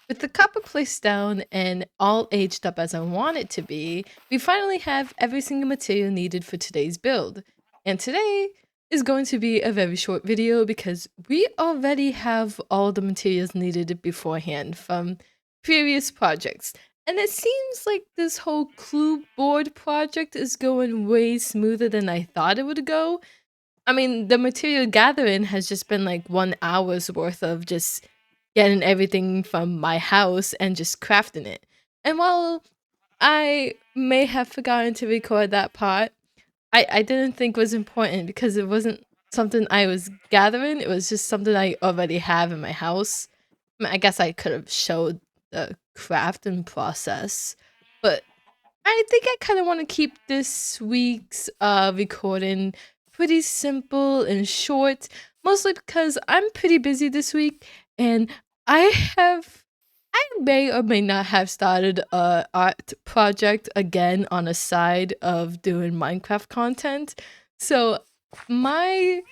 With the copper placed down and all aged up as I want it to be, we finally have every single material needed for today's build. And today is going to be a very short video because we already have all the materials needed beforehand from previous projects. And it seems like this whole clue board project is going way smoother than I thought it would go. I mean, the material gathering has just been like 1 hour's worth of just getting everything from my house and just crafting it. And while I may have forgotten to record that part, I didn't think was important because it wasn't something I was gathering. It was just something I already have in my house. I mean, I guess I could have showed the crafting process, but I think I kind of want to keep this week's recording pretty simple and short, mostly because I'm pretty busy this week and I may or may not have started a art project again on the side of doing Minecraft content. So my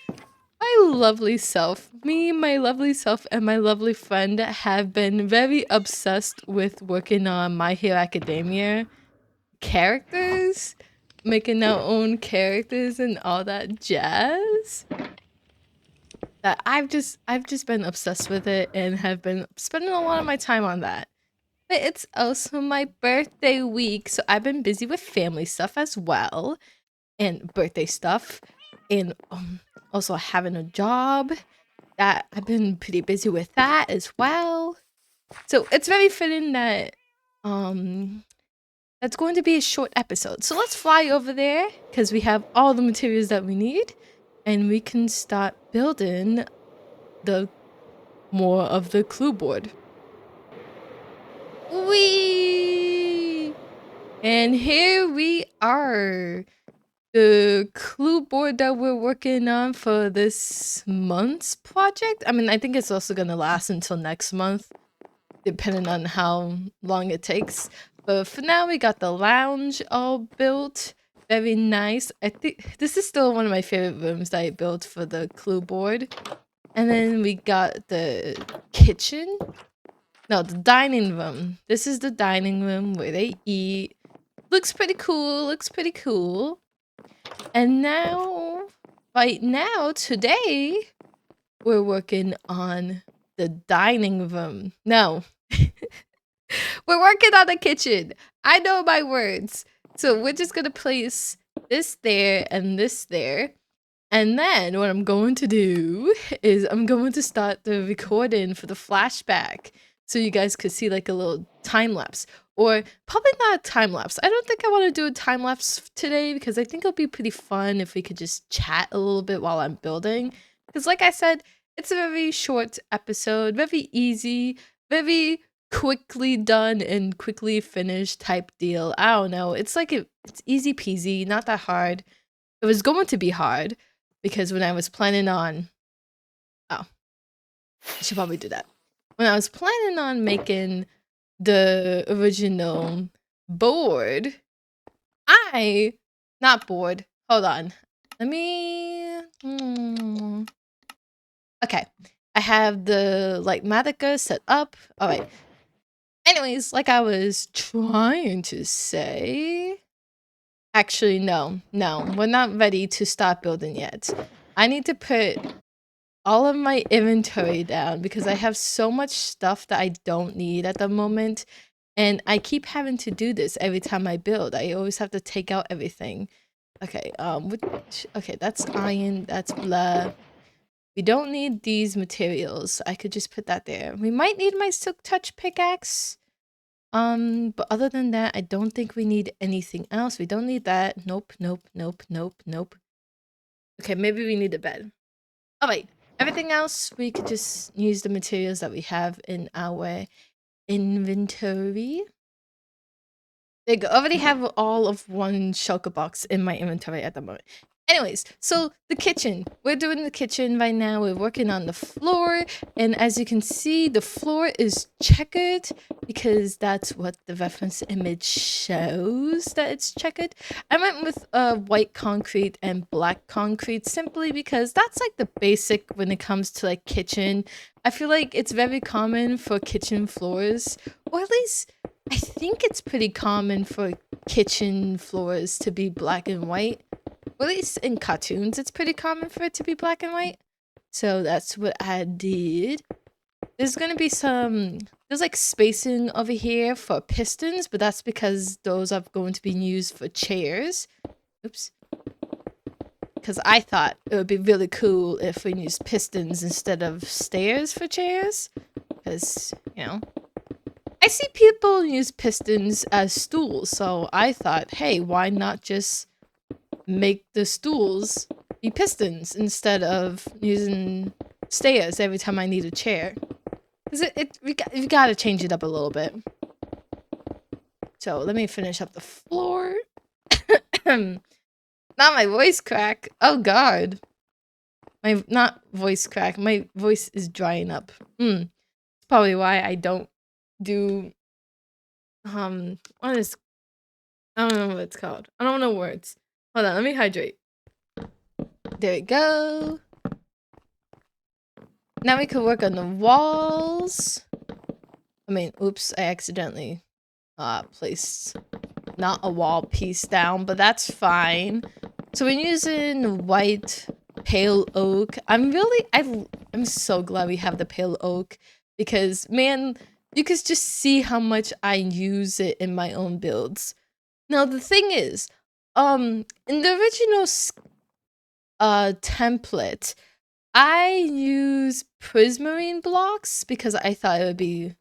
my lovely self, me, my lovely self, and my lovely friend have been very obsessed with working on My Hero Academia characters, making our own characters and all that jazz. That I've just been obsessed with it and have been spending a lot of my time on that. But it's also my birthday week, so I've been busy with family stuff as well and birthday stuff and also having a job that I've been pretty busy with that as well. So it's very fitting that um that's going to be a short episode. So let's fly over there because we have all the materials that we need and we can start building the more of the clue board. Whee! And here we are. The clue board that we're working on for this month's project. I mean, I think it's also going to last until next month, depending on how long it takes. But for now, we got the lounge all built. Very nice. I think this is still one of my favorite rooms that I built for the clue board. And then we got the kitchen. No, the dining room. This is the dining room where they eat. Looks pretty cool. Looks pretty cool. And now, right now, today, we're working on the dining room. No, we're working on the kitchen. I know my words. So we're just gonna place this there and this there. And then what I'm going to do is I'm going to start the recording for the flashback so you guys could see like a little time lapse. Or probably not a time lapse. I don't think I want to do a time lapse today because I think it'll be pretty fun if we could just chat a little bit while I'm building. Because like I said, it's a very short episode, very easy, very quickly done and quickly finished type deal. I don't know. It's like it's easy peasy, not that hard. It was going to be hard because when I was planning on oh, I should probably do that. When I was planning on making the original board, I not board. Hold on. Let me okay. I have the like Madoka set up. All right. Anyways, like I was trying to say, actually no, we're not ready to start building yet. I need to put all of my inventory down because I have so much stuff that I don't need at the moment. And I keep having to do this every time I build. I always have to take out everything. Okay, okay, that's iron, that's blah. We don't need these materials. I could just put that there. We might need my silk touch pickaxe. But other than that, I don't think we need anything else. We don't need that. Nope, nope, nope, nope, nope. Okay, maybe we need a bed. All right. Everything else, we could just use the materials that we have in our inventory. I already have all of one shulker box in my inventory at the moment. Anyways, so the kitchen. We're doing the kitchen right now. We're working on the floor. And as you can see, the floor is checkered because that's what the reference image shows, that it's checkered. I went with white concrete and black concrete simply because that's like the basic when it comes to like kitchen. I feel like it's very common for kitchen floors, or at least I think it's pretty common for kitchen floors to be black and white. Well, at least in cartoons, it's pretty common for it to be black and white. So that's what I did. There's gonna be there's like spacing over here for pistons, but that's because those are going to be used for chairs. Oops. Because I thought it would be really cool if we used pistons instead of stairs for chairs. Because, you know, I see people use pistons as stools, so I thought, hey, why not just make the stools be pistons instead of using stairs every time I need a chair? Because you gotta change it up a little bit. So let me finish up the floor. Not my voice crack. Oh god. Not voice crack. My voice is drying up. It's probably why I don't do what is, I don't know what it's called. I don't know words. Hold on, let me hydrate. There we go. Now we can work on the walls. I mean, oops, I accidentally placed not a wall piece down, but that's fine. So we're using white pale oak. I'm so glad we have the pale oak because, man, you could just see how much I use it in my own builds. Now the thing is, in the original template, I use prismarine blocks because I thought it would be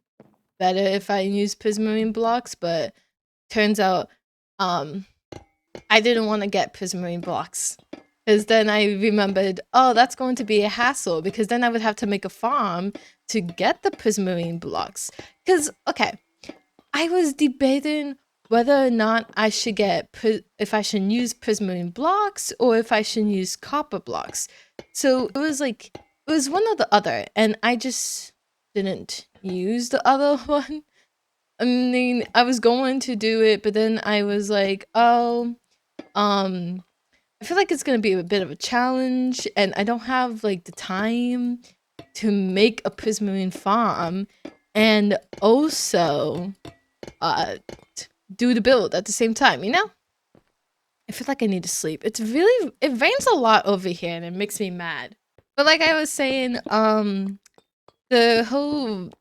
better if I used prismarine blocks, but turns out I didn't want to get prismarine blocks because then I remembered, oh, that's going to be a hassle because then I would have to make a farm to get the prismarine blocks. Because, okay, I was debating whether or not I should if I should use prismarine blocks or if I should use copper blocks. So it was one or the other, and I just didn't use the other one. I mean, I was going to do it, but then I was like, oh, I feel like it's gonna be a bit of a challenge, and I don't have like the time to make a prismarine farm, and also do the build at the same time, you know? I feel like I need to sleep. It rains a lot over here and it makes me mad. But like I was saying, the whole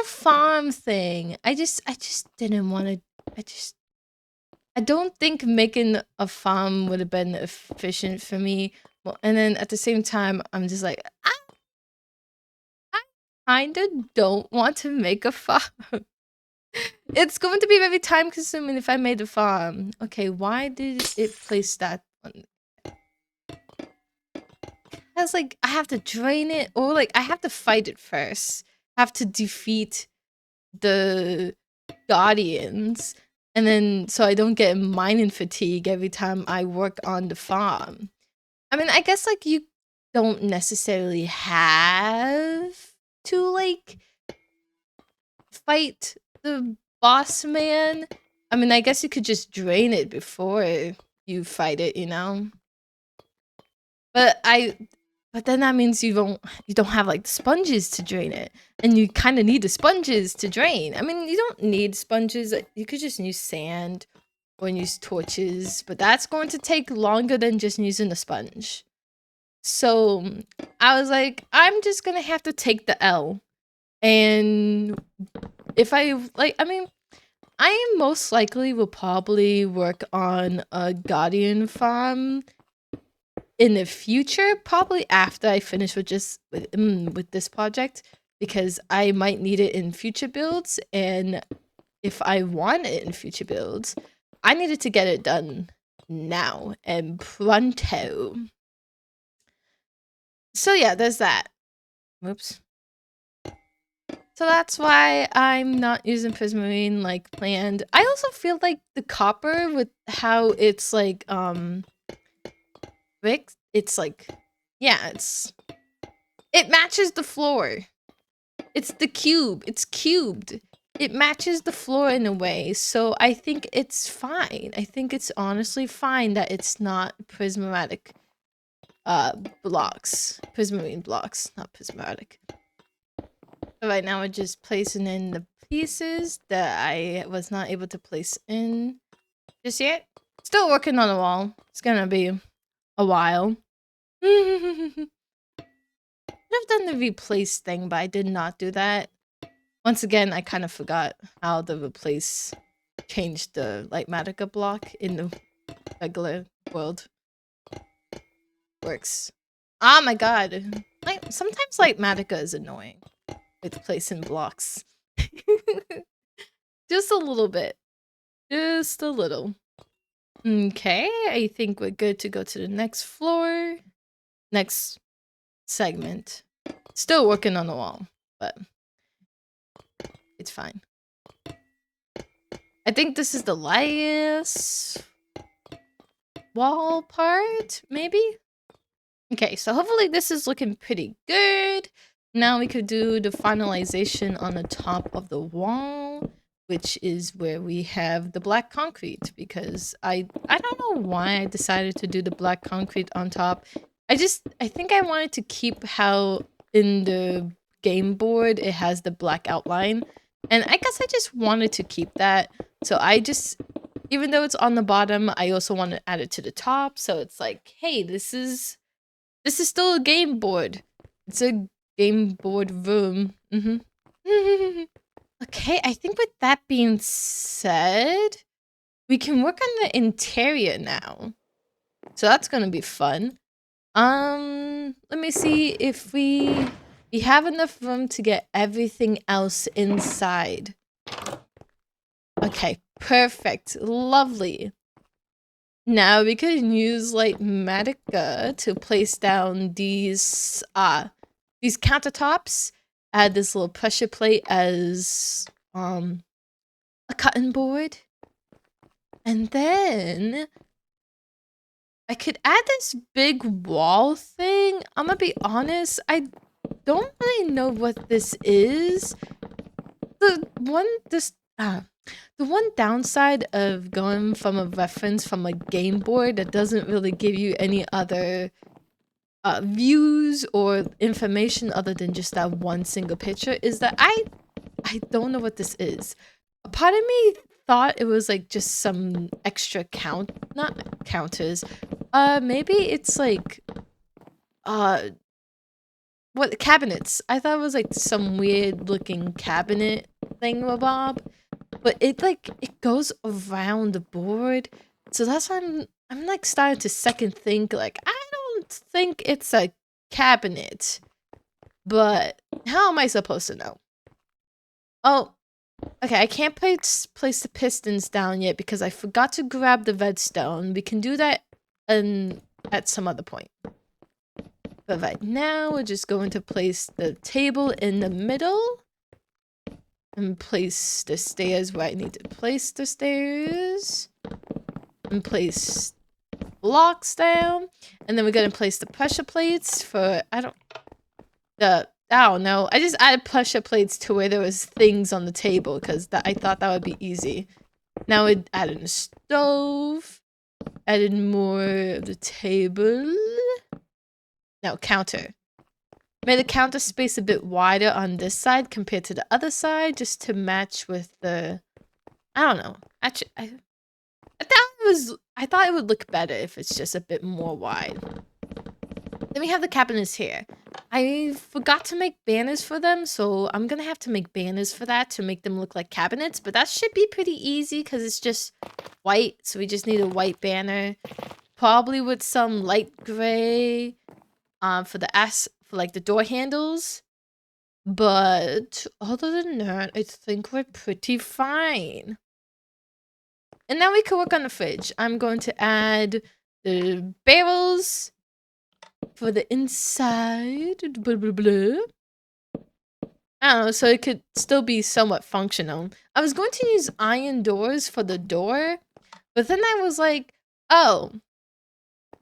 farm thing, I just didn't want to, I don't think making a farm would have been efficient for me. Well, and then at the same time, I'm just like, I kind of don't want to make a farm. It's going to be very time consuming if I made a farm. Okay, why did it place that one? I was like, I have to drain it, or like I have to fight it first. I have to defeat the guardians, and then so I don't get mining fatigue every time I work on the farm. I mean, I guess like you don't necessarily have to like fight the boss man. I mean, I guess you could just drain it before you fight it, you know? But then that means you don't have like sponges to drain it. And you kind of need the sponges to drain. I mean, you don't need sponges. You could just use sand or use torches, but that's going to take longer than just using a sponge. So I was like, I'm just gonna have to take the L. And if I mean, I most likely will probably work on a guardian farm in the future, probably after I finish with with this project, because I might need it in future builds, and if I want it in future builds, I needed to get it done now and pronto. So yeah, there's that. Whoops. So that's why I'm not using prismarine like planned. I also feel like the copper, with how it's like brick. It's like, yeah, it matches the floor. It's the cube. It's cubed. It matches the floor in a way, so I think it's fine. I think it's honestly fine that it's not prismatic blocks. Prismarine blocks, not prismatic. Right now we're just placing in the pieces that I was not able to place in just yet. Still working on the wall. It's gonna be a while. I've done the replace thing, but I did not do that. Once again, I kind of forgot how the replace changed the Lightmatica block in the regular world. Works. Oh my god. Sometimes Lightmatica is annoying with placing blocks. Just a little bit. Just a little. Okay, I think we're good to go to the next floor. Next segment. Still working on the wall, but it's fine. I think this is the last wall part, maybe? Okay, so hopefully this is looking pretty good. Now we could do the finalization on the top of the wall, which is where we have the black concrete, because I don't know why I decided to do the black concrete on top. I think I wanted to keep how in the game board it has the black outline, and I guess I just wanted to keep that. So I just, even though it's on the bottom, I also want to add it to the top, so it's like, hey, this is still a game board. It's a game board room. Okay, I think with that being said, we can work on the interior now. So that's gonna be fun. Let me see if we have enough room to get everything else inside. Okay, perfect. Lovely. Now we can use Lightmatica to place down these countertops. Add this little pressure plate as a cutting board. And then I could add this big wall thing. I'm gonna be honest, I don't really know what this is. The one downside of going from a reference from a game board that doesn't really give you any other views or information other than just that one single picture is that I don't know what this is. A part of me thought it was like just some extra not counters. Maybe it's like what cabinets. I thought it was like some weird looking cabinet thingamabob. But it goes around the board. So that's why I'm like starting to second think, like, I don't think it's a cabinet. But how am I supposed to know? Oh, okay, I can't place the pistons down yet because I forgot to grab the redstone. We can do that at some other point. But right now, we're just going to place the table in the middle. And place the stairs where I need to place the stairs. And place blocks down. And then we're gonna place the pressure plates for I don't know. I just added pressure plates to where there was things on the table because I thought that would be easy. Now we added a stove. Added more of the table. Now counter. Made the counter space a bit wider on this side compared to the other side, just to match with the. I don't know. Actually, I thought it would look better if it's just a bit more wide. Then we have the cabinets here. I forgot to make banners for them, so I'm gonna have to make banners for that to make them look like cabinets. But that should be pretty easy because it's just white, so we just need a white banner, probably with some light gray, for the door handles. But other than that, I think we're pretty fine. And now we can work on the fridge. I'm going to add the barrels for the inside. Blah, blah, blah. I don't know, so it could still be somewhat functional. I was going to use iron doors for the door, but then I was like, oh,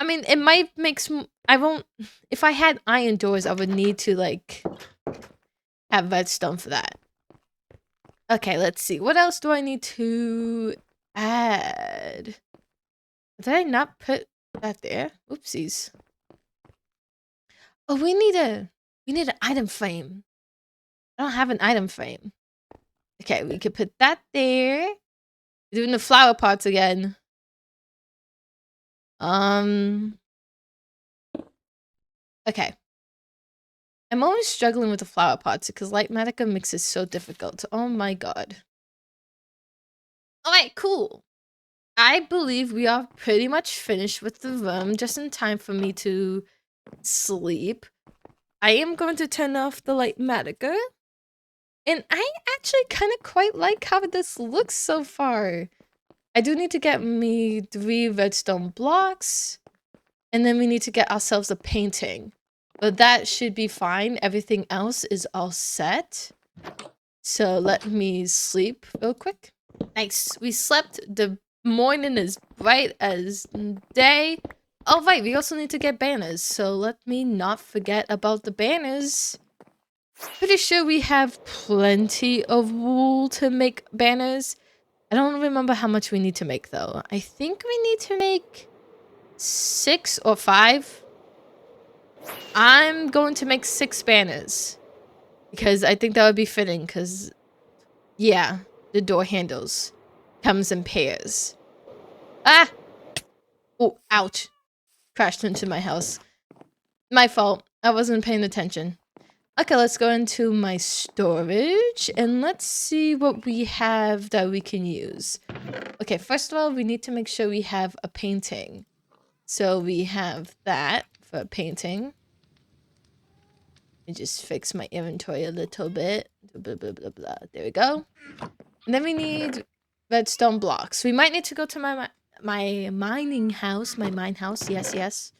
I mean, it might make some. I won't. If I had iron doors, I would need to like have redstone for that. Okay, let's see. What else do I need to add? Did I not put that there? Oopsies. Oh, we need an item frame. I don't have an item frame. Okay, we could put that there. Doing the flower pots again. Okay. I'm always struggling with the flower pots because Lightmatica makes it so difficult. Oh my god. Alright, cool. I believe we are pretty much finished with the room, just in time for me to sleep. I am going to turn off the Lightmatica. And I actually kind of quite like how this looks so far. I do need to get me 3 redstone blocks. And then we need to get ourselves a painting. But that should be fine. Everything else is all set. So let me sleep real quick. Nice. We slept. The morning is bright as day. Oh, right. We also need to get banners. So let me not forget about the banners. Pretty sure we have plenty of wool to make banners. I don't remember how much we need to make, though. I think we need to make 6 or 5. I'm going to make 6 banners. Because I think that would be fitting, because, yeah, the door handles comes in pairs. Ah! Oh, ouch. Crashed into my house. My fault. I wasn't paying attention. Okay, let's go into my storage, and let's see what we have that we can use. Okay, first of all, we need to make sure we have a painting. So we have that for a painting. Just fix my inventory a little bit. Blah, blah, blah, blah. There we go. And then we need redstone blocks. We might need to go to my mining house. My mine house. Yes, yes.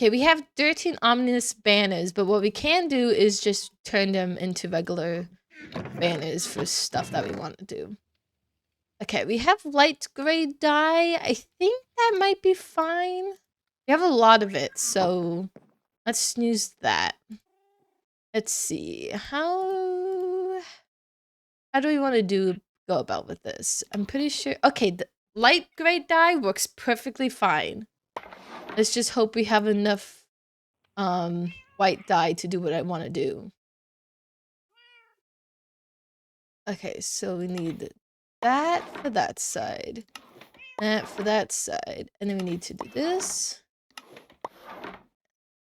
Okay, we have 13 ominous banners, but what we can do is just turn them into regular banners for stuff that we want to do. Okay, we have light gray dye. I think that might be fine. We have a lot of it, so let's use that. Let's see. How do we want to go about with this? I'm pretty sure. Okay, the light gray dye works perfectly fine. Let's just hope we have enough white dye to do what I want to do. Okay, so we need that for that side. That for that side. And then we need to do this.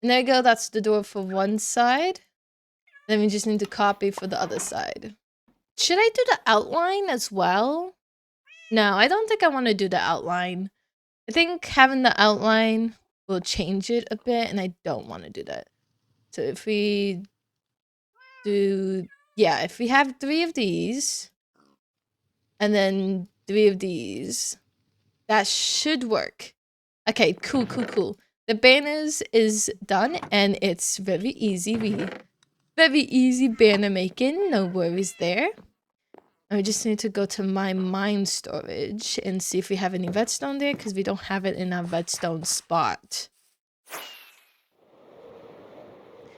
And there you go, that's the door for one side. Then we just need to copy for the other side. Should I do the outline as well? No, I don't think I want to do the outline. I think having the outline will change it a bit, and I don't want to do that. So if we do... Yeah, if we have 3 of these, and then 3 of these, that should work. Okay, cool, cool, cool. The banners is done, and it's very easy. Very easy banner making, no worries there. And we just need to go to my mine storage and see if we have any redstone there, because we don't have it in our redstone spot.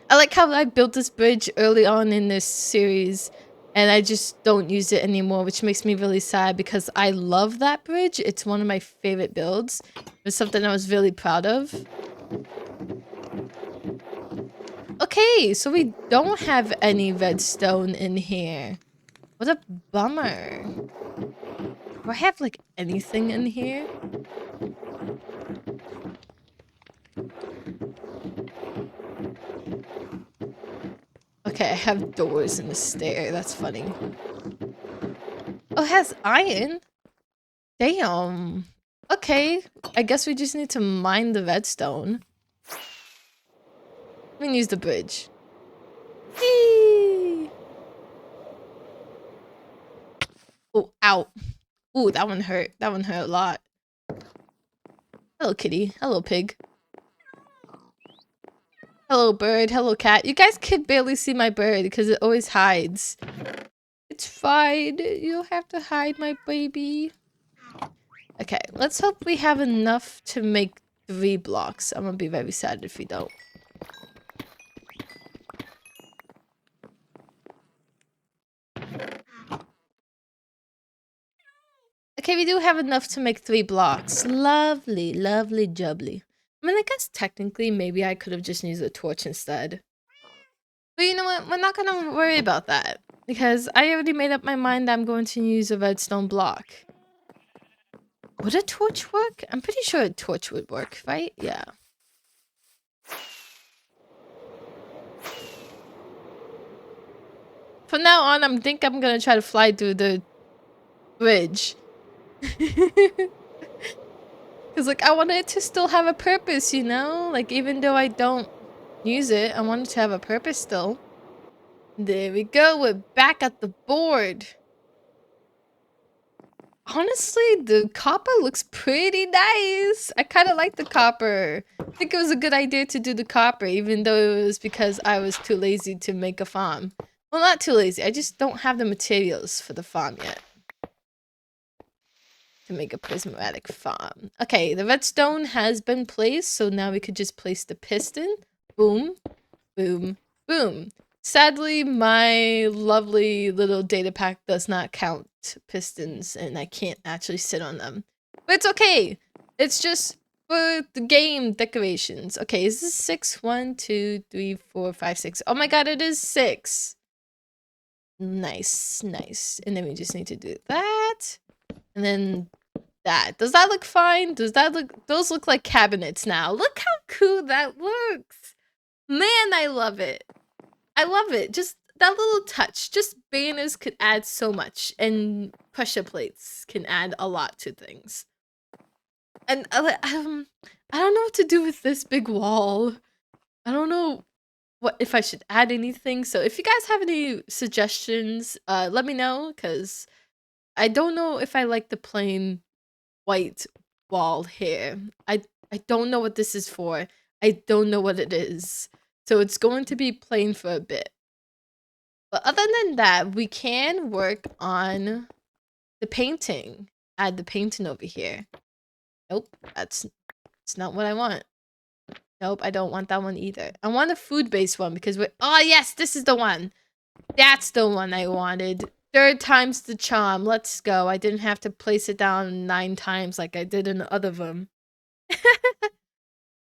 I like how I built this bridge early on in this series, and I just don't use it anymore, which makes me really sad because I love that bridge. It's one of my favorite builds. It's something I was really proud of. Okay, so we don't have any redstone in here. What a bummer. Do I have, like, anything in here? Okay, I have doors in the stair. That's funny. Oh, it has iron? Damn. Okay, I guess we just need to mine the redstone. We can use the bridge. Whee! Oh, ow. Ooh, that one hurt. That one hurt a lot. Hello, kitty. Hello, pig. Hello, bird. Hello, cat. You guys can barely see my bird because it always hides. It's fine. You don't have to hide, my baby. Okay, let's hope we have enough to make 3 blocks. I'm gonna be very sad if we don't. Okay, we do have enough to make 3 blocks. Lovely, lovely jubbly. I mean, I guess technically maybe I could have just used a torch instead. But you know what? We're not gonna worry about that. Because I already made up my mind I'm going to use a redstone block. Would a torch work? I'm pretty sure a torch would work, right? Yeah. From now on, I'm gonna try to fly through the bridge. Because, like, I want it to still have a purpose, you know? Like, even though I don't use it, I want it to have a purpose still. There we go. We're back at the board. Honestly, the copper looks pretty nice. I kind of like the copper. I think it was a good idea to do the copper, even though it was because I was too lazy to make a farm. Well, not too lazy. I just don't have the materials for the farm yet. To make a prismatic farm. Okay, the redstone has been placed, so now we could just place the piston. Boom, boom, boom. Sadly, my lovely little data pack does not count pistons, and I can't actually sit on them. But it's okay. It's just for the game decorations. Okay, is this 6? 1, 2, 3, 4, 5, 6. Oh my god, it is 6. Nice, nice. And then we just need to do that. And then that. Does that look fine? Does that look... Those look like cabinets now. Look how cool that looks. Man, I love it. I love it. Just that little touch. Just banners could add so much. And pressure plates can add a lot to things. And I don't know what to do with this big wall. I don't know what if I should add anything. So if you guys have any suggestions, let me know. Because I don't know if I like the plain white wall here. I don't know what this is for. I don't know what it is. So it's going to be plain for a bit. But other than that, we can work on the painting. Add the painting over here. Nope, that's not what I want. Nope, I don't want that one either. I want a food-based one because we're... Oh, yes, this is the one. That's the one I wanted. 3rd time's the charm. Let's go. I didn't have to place it down 9 times like I did in the other room.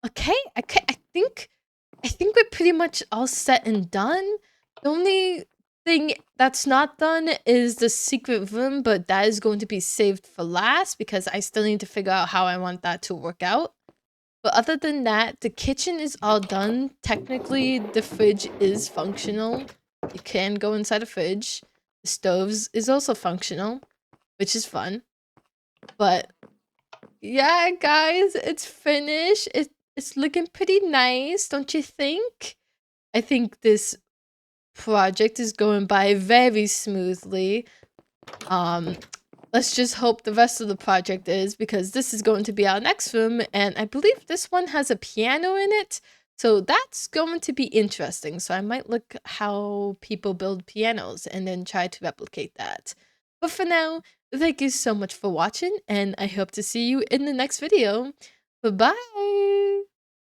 Okay, I think we're pretty much all set and done. The only thing that's not done is the secret room, but that is going to be saved for last because I still need to figure out how I want that to work out. But other than that, the kitchen is all done. Technically, the fridge is functional. You can go inside a fridge. The stoves is also functional, which is fun. But yeah, guys, it's finished. It's looking pretty nice, don't you think? I think this project is going by very smoothly. Let's just hope the rest of the project is, because this is going to be our next room, and I believe this one has a piano in it, so that's going to be interesting. So I might look how people build pianos and then try to replicate that. But for now, thank you so much for watching, and I hope to see you in the next video. Bye-bye!